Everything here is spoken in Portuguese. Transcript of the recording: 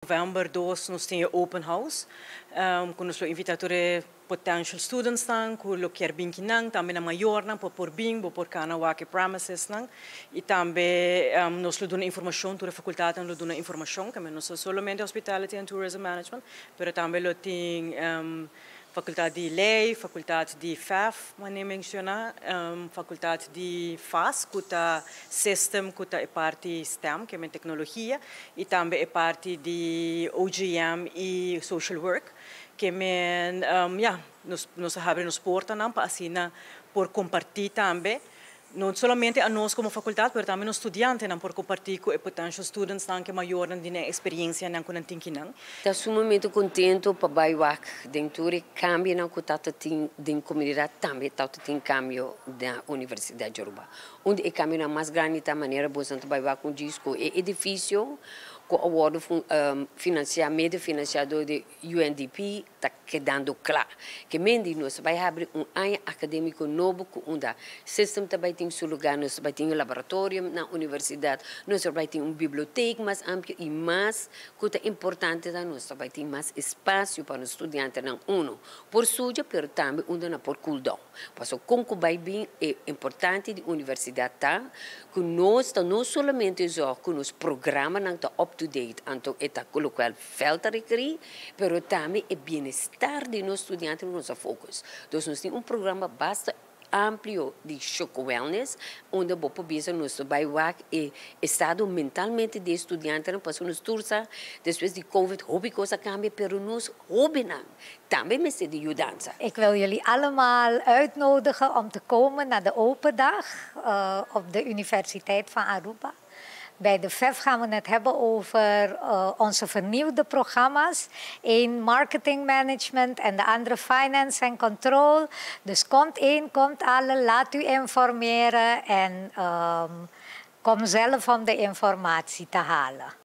November 2 nós temos open house, com nós invitamos potential students nang, com lo quer bem que nang, também na maior nang, por bem, por cana wake premises nang, e também nós lhe damos informação, toda a faculdade nos dá informação, que não só somente hospitality and tourism management, mas também lo tem faculdade de lei, faculdade de FAF, mas menciona, faculdade de FAS, que é system, que é parte STEM, que é tecnologia, e também é parte de OGM e social work, que é, nós abrimos portas para assim, por compartilhar também, não somente a nós como faculdade, mas também os estudantes, por compartilhar com os potential students que maior na experiência com a thinking. Estou sumamente contente para baiuac dentro do cambio na que tem da comunidade também tem cambio da Universidade de Aruba. Onde é cambio na mais grande da maneira bastante baiuac com disco é edifício com o award medio financiador de UNDP está quedando claro que mendi nós vai abrir ano acadêmico novo com sistema também tem seu lugar, nós vai ter laboratório na universidade, nós vai ter biblioteca mais ampla e mais coisa importante da nós vai ter mais espaço para os estudantes não por suja, mas também por cuidado. Porque como vai bem é importante de universidade tá que nós não somente só com os programas não tá up to date, então está colocado falta requerir, mas também é bem-estar de nós estudantes no nosso foco. Então nós temos programa bastante amplo de choque wellness, onde vou poder nos baiuac e estado mentalmente de estudante, não passou nos tursa, depois de COVID, hobby coisa cambia, pero nos hobby não, também me de ajudança. Ik wil jullie allemaal uitnodigen om te komen naar de open dag op de Universiteit van Aruba. Bij de FEF gaan we het hebben over onze vernieuwde programma's. Eén marketing management en de andere finance en control. Dus komt één, komt alle, laat u informeren en kom zelf om de informatie te halen.